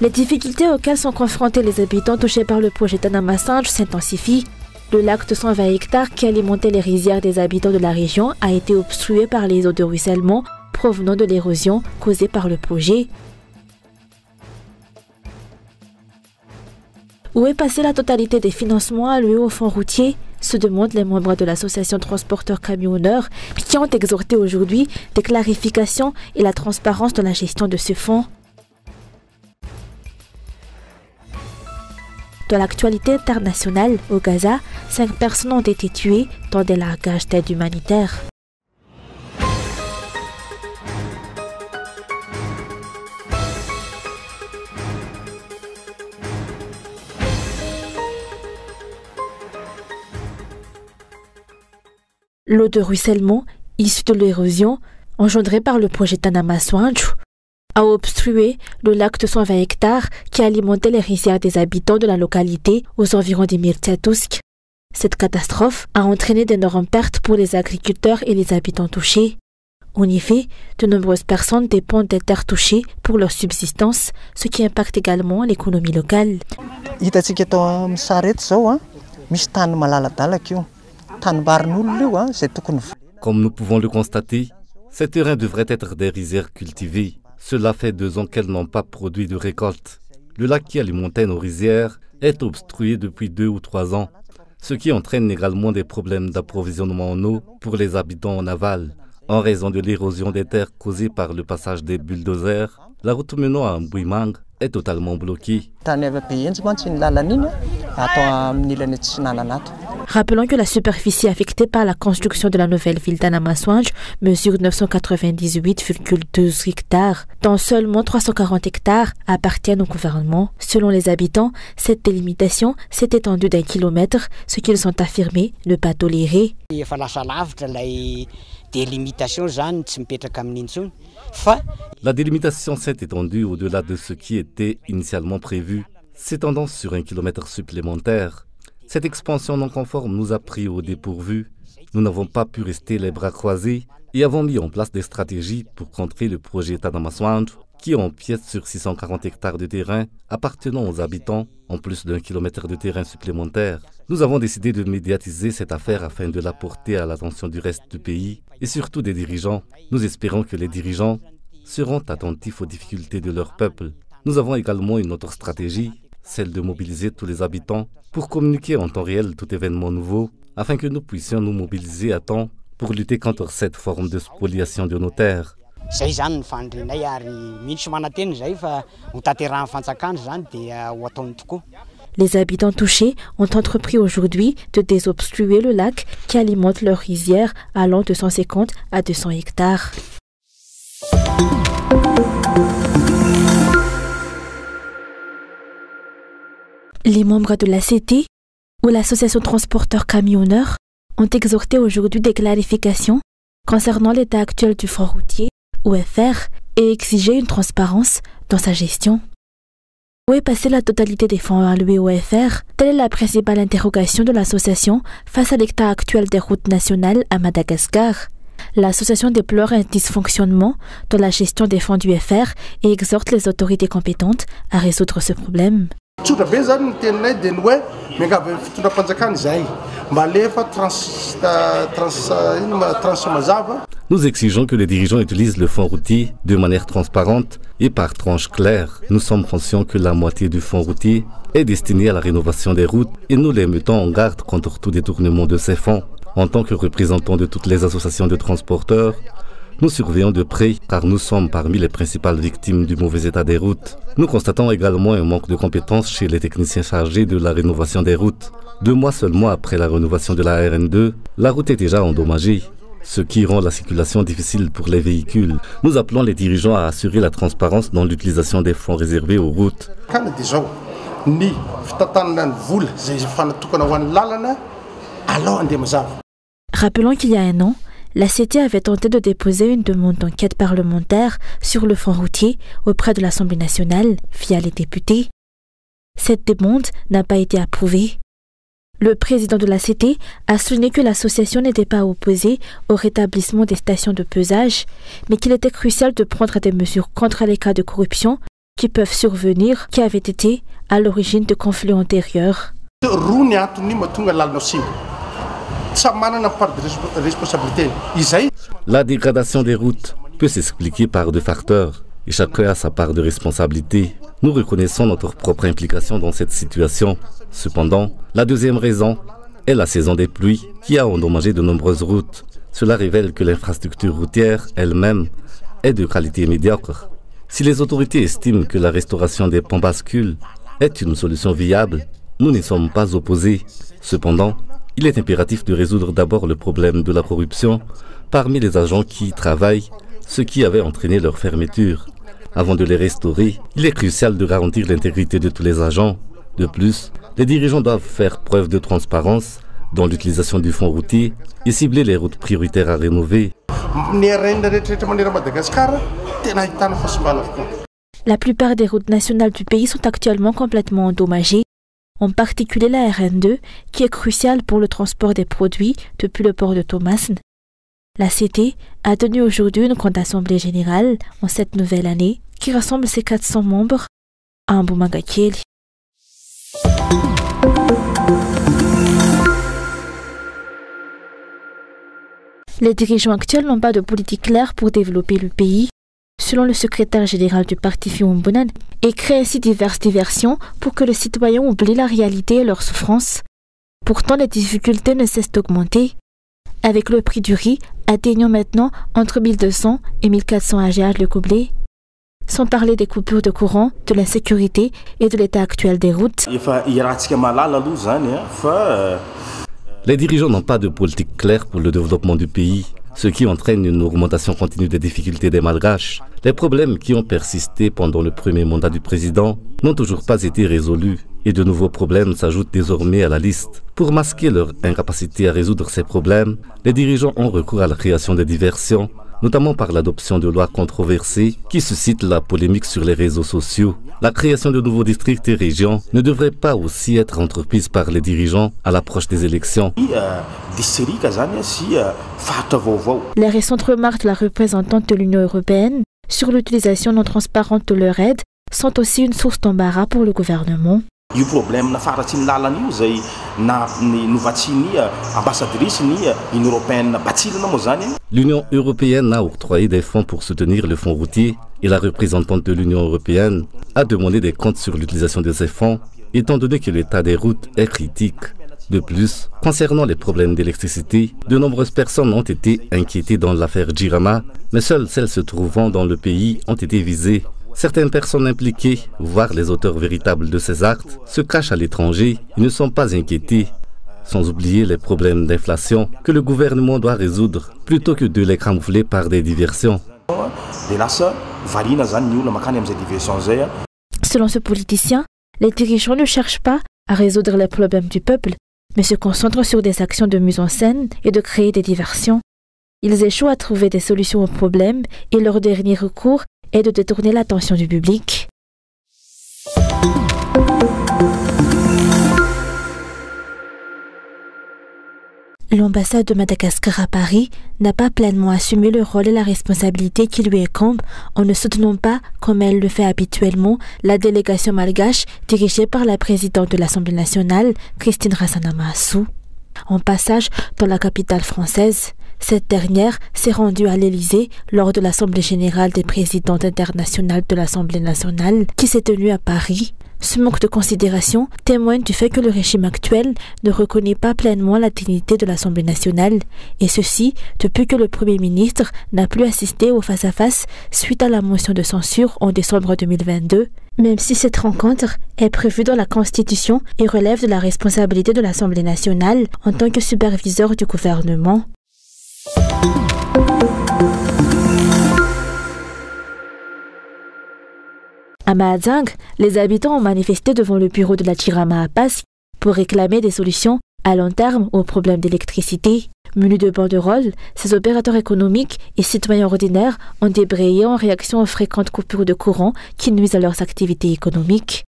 Les difficultés auxquelles sont confrontés les habitants touchés par le projet Tanamasinge s'intensifient. Le lac de 120 hectares qui alimentait les rizières des habitants de la région a été obstrué par les eaux de ruissellement provenant de l'érosion causée par le projet. Où est passée la totalité des financements alloués au fonds routier, se demandent les membres de l'association transporteurs camionneurs qui ont exhorté aujourd'hui des clarifications et la transparence dans la gestion de ce fonds. Dans l'actualité internationale, au Gaza, 5 personnes ont été tuées dans des largages d'aide humanitaire. L'eau de ruissellement, issue de l'érosion, engendrée par le projet Tanamasinge, a obstrué le lac de 120 hectares qui alimentait les rizières des habitants de la localité aux environs des Mirtsyatousk. Cette catastrophe a entraîné d'énormes pertes pour les agriculteurs et les habitants touchés. En effet, de nombreuses personnes dépendent des terres touchées pour leur subsistance, ce qui impacte également l'économie locale. Comme nous pouvons le constater, ces terrains devraient être des rizières cultivées. Cela fait 2 ans qu'elles n'ont pas produit de récolte. Le lac qui alimentait nos rizières est obstrué depuis 2 ou 3 ans, ce qui entraîne également des problèmes d'approvisionnement en eau pour les habitants en aval. En raison de l'érosion des terres causée par le passage des bulldozers, la route menant à Mbouimang est totalement bloquée. Rappelons que la superficie affectée par la construction de la nouvelle ville d'Tanamasinge mesure 998,2 hectares, dont seulement 340 hectares appartiennent au gouvernement. Selon les habitants, cette délimitation s'est étendue d'1 kilomètre, ce qu'ils ont affirmé ne pas tolérer. La délimitation s'est étendue au-delà de ce qui était initialement prévu, s'étendant sur 1 kilomètre supplémentaire. Cette expansion non conforme nous a pris au dépourvu. Nous n'avons pas pu rester les bras croisés et avons mis en place des stratégies pour contrer le projet Tanamasinge qui empiète sur 640 hectares de terrain appartenant aux habitants, en plus d'1 kilomètre de terrain supplémentaire. Nous avons décidé de médiatiser cette affaire afin de la porter à l'attention du reste du pays et surtout des dirigeants. Nous espérons que les dirigeants seront attentifs aux difficultés de leur peuple. Nous avons également une autre stratégie, celle de mobiliser tous les habitants pour communiquer en temps réel tout événement nouveau, afin que nous puissions nous mobiliser à temps pour lutter contre cette forme de spoliation de nos terres. Les habitants touchés ont entrepris aujourd'hui de désobstruer le lac qui alimente leurs rizières allant de 150 à 200 hectares. Les membres de l'ACT, ou l'Association transporteurs camionneurs, ont exhorté aujourd'hui des clarifications concernant l'état actuel du fonds routier, OFR, et exigé une transparence dans sa gestion. Où est passée la totalité des fonds alloués au OFR? Telle est la principale interrogation de l'association face à l'état actuel des routes nationales à Madagascar. L'association déplore un dysfonctionnement dans la gestion des fonds du FR et exhorte les autorités compétentes à résoudre ce problème. Nous exigeons que les dirigeants utilisent le fonds routier de manière transparente et par tranches claires. Nous sommes conscients que la moitié du fonds routier est destinée à la rénovation des routes et nous les mettons en garde contre tout détournement de ces fonds. En tant que représentants de toutes les associations de transporteurs, nous surveillons de près car nous sommes parmi les principales victimes du mauvais état des routes. Nous constatons également un manque de compétences chez les techniciens chargés de la rénovation des routes. 2 mois seulement après la rénovation de la RN2, la route est déjà endommagée, ce qui rend la circulation difficile pour les véhicules. Nous appelons les dirigeants à assurer la transparence dans l'utilisation des fonds réservés aux routes. Rappelons qu'il y a 1 an, l'ACT avait tenté de déposer une demande d'enquête parlementaire sur le fonds routier auprès de l'Assemblée nationale via les députés. Cette demande n'a pas été approuvée. Le président de l'ACT a souligné que l'association n'était pas opposée au rétablissement des stations de pesage, mais qu'il était crucial de prendre des mesures contre les cas de corruption qui peuvent survenir qui avaient été à l'origine de conflits antérieurs. La dégradation des routes peut s'expliquer par deux facteurs et chacun a sa part de responsabilité. Nous reconnaissons notre propre implication dans cette situation. Cependant, la deuxième raison est la saison des pluies qui a endommagé de nombreuses routes. Cela révèle que l'infrastructure routière elle-même est de qualité médiocre. Si les autorités estiment que la restauration des ponts bascules est une solution viable, nous n'y sommes pas opposés. Cependant, il est impératif de résoudre d'abord le problème de la corruption parmi les agents qui y travaillent, ce qui avait entraîné leur fermeture. Avant de les restaurer, il est crucial de garantir l'intégrité de tous les agents. De plus, les dirigeants doivent faire preuve de transparence dans l'utilisation du fonds routier et cibler les routes prioritaires à rénover. La plupart des routes nationales du pays sont actuellement complètement endommagées, en particulier la RN2, qui est cruciale pour le transport des produits depuis le port de Thomasne. La CT a tenu aujourd'hui une grande assemblée générale en cette nouvelle année qui rassemble ses 400 membres à Mbumangakeli. Les dirigeants actuels n'ont pas de politique claire pour développer le pays, selon le secrétaire général du parti Fiumbunan, et créent ainsi diverses diversions pour que le citoyen oublie la réalité et leurs souffrances. Pourtant, les difficultés ne cessent d'augmenter, avec le prix du riz atteignant maintenant entre 1200 et 1400 AGH le coblé, sans parler des coupures de courant, de l'insécurité et de l'état actuel des routes. Les dirigeants n'ont pas de politique claire pour le développement du pays, ce qui entraîne une augmentation continue des difficultés des Malgaches. Les problèmes qui ont persisté pendant le premier mandat du président n'ont toujours pas été résolus et de nouveaux problèmes s'ajoutent désormais à la liste. Pour masquer leur incapacité à résoudre ces problèmes, les dirigeants ont recours à la création de diversions, notamment par l'adoption de lois controversées qui suscitent la polémique sur les réseaux sociaux. La création de nouveaux districts et régions ne devrait pas aussi être entreprise par les dirigeants à l'approche des élections. Les récentes remarques de la représentante de l'Union européenne sur l'utilisation non transparente de leur aide sont aussi une source d'embarras pour le gouvernement. L'Union européenne a octroyé des fonds pour soutenir le fonds routier et la représentante de l'Union européenne a demandé des comptes sur l'utilisation de ces fonds, étant donné que l'état des routes est critique. De plus, concernant les problèmes d'électricité, de nombreuses personnes ont été inquiétées dans l'affaire Jirama, mais seules celles se trouvant dans le pays ont été visées. Certaines personnes impliquées, voire les auteurs véritables de ces actes, se cachent à l'étranger et ne sont pas inquiétés. Sans oublier les problèmes d'inflation que le gouvernement doit résoudre plutôt que de les camoufler par des diversions. Selon ce politicien, les dirigeants ne cherchent pas à résoudre les problèmes du peuple, mais se concentrent sur des actions de mise en scène et de créer des diversions. Ils échouent à trouver des solutions aux problèmes et leur dernier recours est de détourner l'attention du public. L'ambassade de Madagascar à Paris n'a pas pleinement assumé le rôle et la responsabilité qui lui incombent en ne soutenant pas, comme elle le fait habituellement, la délégation malgache dirigée par la présidente de l'Assemblée nationale, Christine Rassana-Mahassou. En passage dans la capitale française, cette dernière s'est rendue à l'Élysée lors de l'Assemblée générale des présidentes internationales de l'Assemblée nationale qui s'est tenue à Paris. Ce manque de considération témoigne du fait que le régime actuel ne reconnaît pas pleinement la dignité de l'Assemblée nationale, et ceci depuis que le Premier ministre n'a plus assisté au face-à-face suite à la motion de censure en décembre 2022, même si cette rencontre est prévue dans la Constitution et relève de la responsabilité de l'Assemblée nationale en tant que superviseur du gouvernement. À Mahadzang, les habitants ont manifesté devant le bureau de la Jirama à Pass pour réclamer des solutions à long terme aux problèmes d'électricité. Munis de banderoles, ces opérateurs économiques et citoyens ordinaires ont débrayé en réaction aux fréquentes coupures de courant qui nuisent à leurs activités économiques.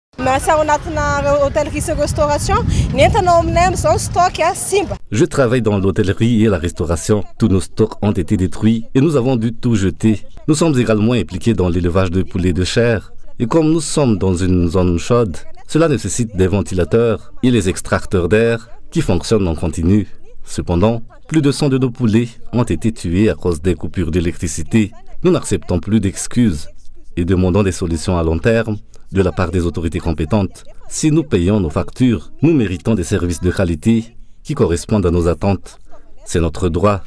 Je travaille dans l'hôtellerie et la restauration. Tous nos stocks ont été détruits et nous avons dû tout jeter. Nous sommes également impliqués dans l'élevage de poulets de chair. Et comme nous sommes dans une zone chaude, cela nécessite des ventilateurs et les extracteurs d'air qui fonctionnent en continu. Cependant, plus de 100 de nos poulets ont été tués à cause des coupures d'électricité. Nous n'acceptons plus d'excuses et demandons des solutions à long terme de la part des autorités compétentes. Si nous payons nos factures, nous méritons des services de qualité qui correspondent à nos attentes. C'est notre droit.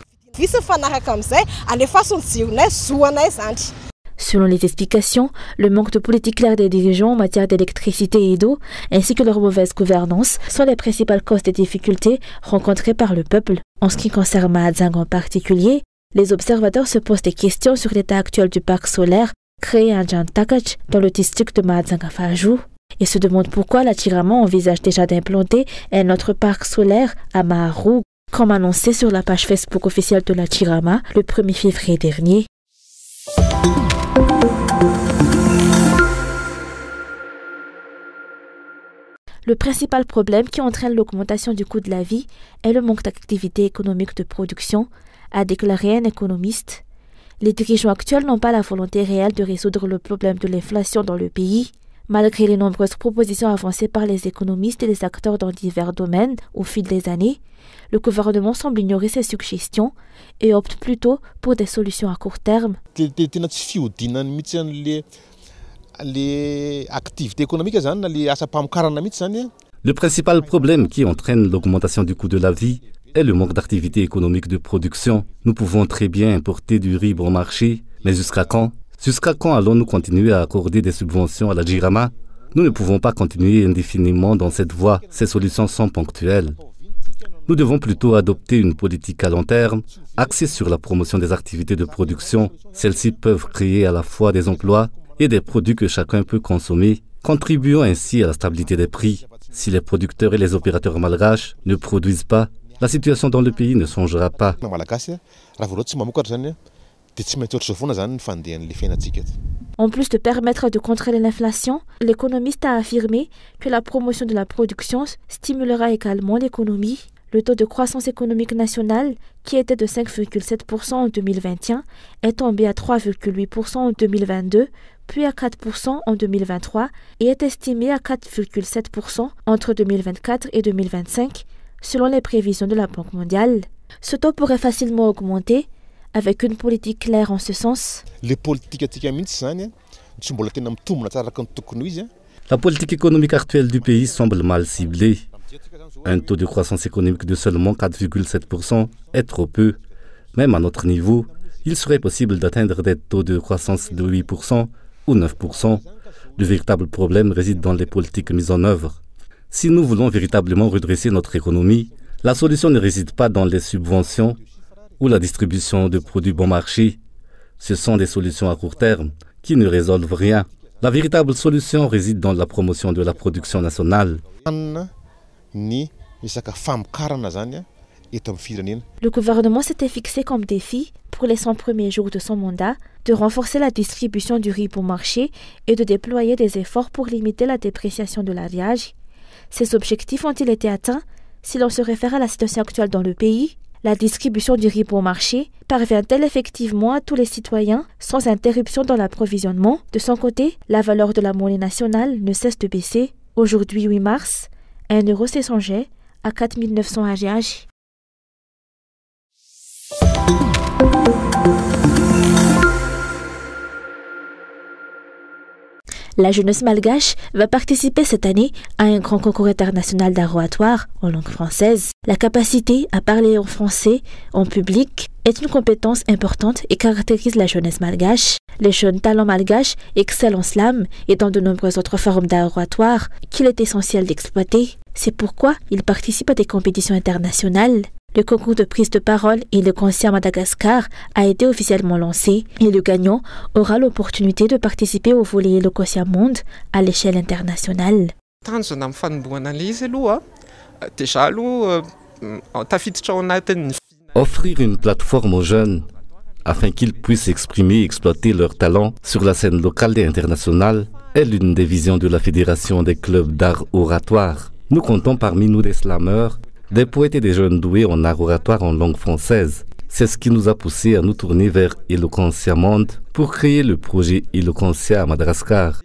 Selon les explications, le manque de politique claire des dirigeants en matière d'électricité et d'eau, ainsi que leur mauvaise gouvernance, sont les principales causes des difficultés rencontrées par le peuple. En ce qui concerne Mahajanga en particulier, les observateurs se posent des questions sur l'état actuel du parc solaire créé à Jantakach dans le district de Mahajanga-Fajou et se demandent pourquoi la Chirama envisage déjà d'implanter un autre parc solaire à Maharoug, comme annoncé sur la page Facebook officielle de la Chirama le 1er février dernier. Le principal problème qui entraîne l'augmentation du coût de la vie est le manque d'activité économique de production, a déclaré un économiste. Les dirigeants actuels n'ont pas la volonté réelle de résoudre le problème de l'inflation dans le pays. Malgré les nombreuses propositions avancées par les économistes et les acteurs dans divers domaines au fil des années, le gouvernement semble ignorer ces suggestions et opte plutôt pour des solutions à court terme. Le principal problème qui entraîne l'augmentation du coût de la vie est le manque d'activité économique de production. Nous pouvons très bien importer du riz bon marché, mais jusqu'à quand? Jusqu'à quand allons-nous continuer à accorder des subventions à la Jirama? Nous ne pouvons pas continuer indéfiniment dans cette voie. Ces solutions sont ponctuelles. Nous devons plutôt adopter une politique à long terme, axée sur la promotion des activités de production. Celles-ci peuvent créer à la fois des emplois et des produits que chacun peut consommer, contribuant ainsi à la stabilité des prix. Si les producteurs et les opérateurs malgaches ne produisent pas, la situation dans le pays ne changera pas. En plus de permettre de contrôler l'inflation, l'économiste a affirmé que la promotion de la production stimulera également l'économie. Le taux de croissance économique nationale, qui était de 5,7% en 2021, est tombé à 3,8% en 2022, puis à 4% en 2023 et est estimé à 4,7% entre 2024 et 2025, selon les prévisions de la Banque mondiale. Ce taux pourrait facilement augmenter avec une politique claire en ce sens. La politique économique actuelle du pays semble mal ciblée. Un taux de croissance économique de seulement 4,7% est trop peu. Même à notre niveau, il serait possible d'atteindre des taux de croissance de 8% ou 9%. Le véritable problème réside dans les politiques mises en œuvre. Si nous voulons véritablement redresser notre économie, la solution ne réside pas dans les subventions ou la distribution de produits bon marché. Ce sont des solutions à court terme qui ne résolvent rien. La véritable solution réside dans la promotion de la production nationale. Le gouvernement s'était fixé comme défi, pour les 100 premiers jours de son mandat, de renforcer la distribution du riz bon marché et de déployer des efforts pour limiter la dépréciation de l'alliage. Ces objectifs ont-ils été atteints? Si l'on se réfère à la situation actuelle dans le pays, la distribution du riz bon marché parvient-elle effectivement à tous les citoyens sans interruption dans l'approvisionnement? De son côté, la valeur de la monnaie nationale ne cesse de baisser. Aujourd'hui, 8 mars, 1 euro s'échangeait à 4 900 AGH. La jeunesse malgache va participer cette année à un grand concours international d'art oratoire en langue française. La capacité à parler en français en public est une compétence importante et caractérise la jeunesse malgache. Les jeunes talents malgaches excellent en slam et dans de nombreuses autres formes d'art oratoire qu'il est essentiel d'exploiter. C'est pourquoi ils participent à des compétitions internationales. Le concours de prise de parole et le concert Madagascar a été officiellement lancé et le gagnant aura l'opportunité de participer au volet Eloquentia Monde à l'échelle internationale. Offrir une plateforme aux jeunes afin qu'ils puissent exprimer et exploiter leurs talents sur la scène locale et internationale est l'une des visions de la Fédération des clubs d'art oratoire. Nous comptons parmi nous des slameurs, des poètes et des jeunes doués en art oratoire en langue française. C'est ce qui nous a poussé à nous tourner vers Eloquentia Monde pour créer le projet Eloquentia à Madagascar.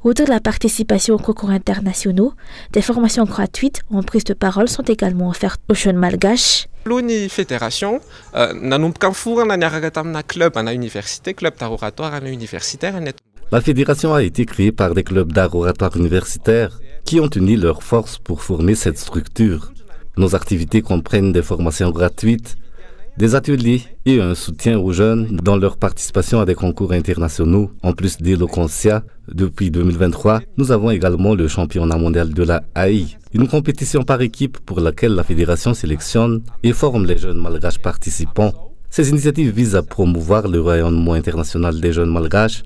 Outre la participation aux concours internationaux, des formations gratuites en prise de parole sont également offertes aux jeunes malgaches. La fédération La fédération a été créée par des clubs d'art oratoire universitaires qui ont uni leurs forces pour former cette structure. Nos activités comprennent des formations gratuites, des ateliers et un soutien aux jeunes dans leur participation à des concours internationaux. En plus d'Eloquentia, depuis 2023, nous avons également le championnat mondial de la AI, une compétition par équipe pour laquelle la fédération sélectionne et forme les jeunes malgaches participants. Ces initiatives visent à promouvoir le rayonnement international des jeunes malgaches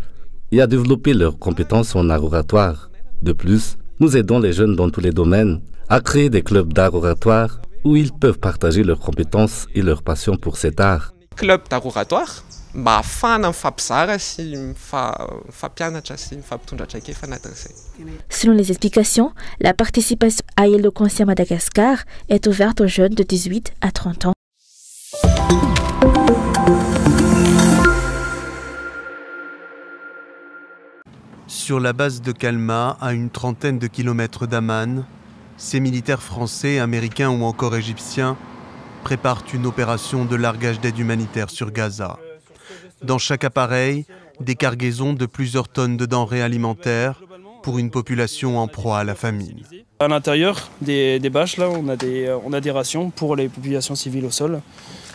et à développer leurs compétences en art oratoire. De plus, nous aidons les jeunes dans tous les domaines à créer des clubs d'art oratoire où ils peuvent partager leurs compétences et leur passion pour cet art. Club d'art oratoire, Selon les explications, la participation à Eloquentia Madagascar est ouverte aux jeunes de 18 à 30 ans. Sur la base de Kalma, à une trentaine de kilomètres d'Amman, ces militaires français, américains ou encore égyptiens préparent une opération de largage d'aide humanitaire sur Gaza. Dans chaque appareil, des cargaisons de plusieurs tonnes de denrées alimentaires pour une population en proie à la famine. À l'intérieur des bâches, là, on a des rations pour les populations civiles au sol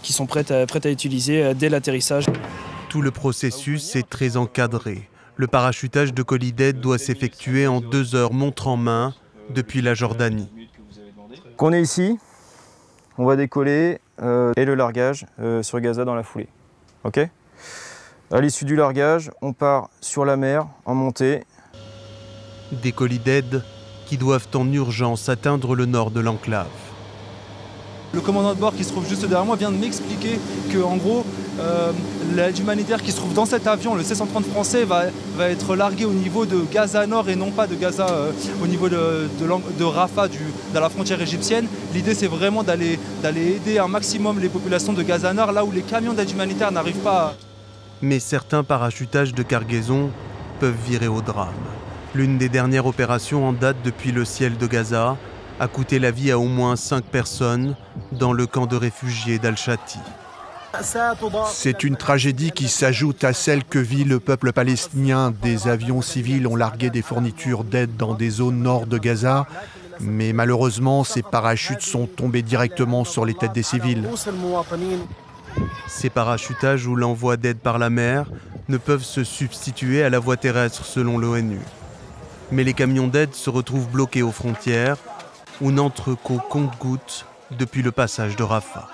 qui sont prêtes à utiliser dès l'atterrissage. Tout le processus est très encadré. Le parachutage de colis d'aide doit s'effectuer en 2 heures montre en main depuis la Jordanie. Quand on est ici, on va décoller et le largage sur Gaza dans la foulée. Ok ? À l'issue du largage, on part sur la mer en montée. Des colis d'aide qui doivent en urgence atteindre le nord de l'enclave. Le commandant de bord qui se trouve juste derrière moi vient de m'expliquer que, en gros, l'aide humanitaire qui se trouve dans cet avion, le C-130 français, va être largué au niveau de Gaza Nord et non pas de Gaza au niveau de Rafah, dans la frontière égyptienne. L'idée, c'est vraiment d'aller aider un maximum les populations de Gaza Nord, là où les camions d'aide humanitaire n'arrivent pas. Mais certains parachutages de cargaison peuvent virer au drame. L'une des dernières opérations en date depuis le ciel de Gaza a coûté la vie à au moins 5 personnes dans le camp de réfugiés d'Al-Shati. C'est une tragédie qui s'ajoute à celle que vit le peuple palestinien. Des avions civils ont largué des fournitures d'aide dans des zones nord de Gaza, mais malheureusement, ces parachutes sont tombés directement sur les têtes des civils. Ces parachutages ou l'envoi d'aide par la mer ne peuvent se substituer à la voie terrestre selon l'ONU. Mais les camions d'aide se retrouvent bloqués aux frontières ou n'entrent qu'au compte-gouttes depuis le passage de Rafah.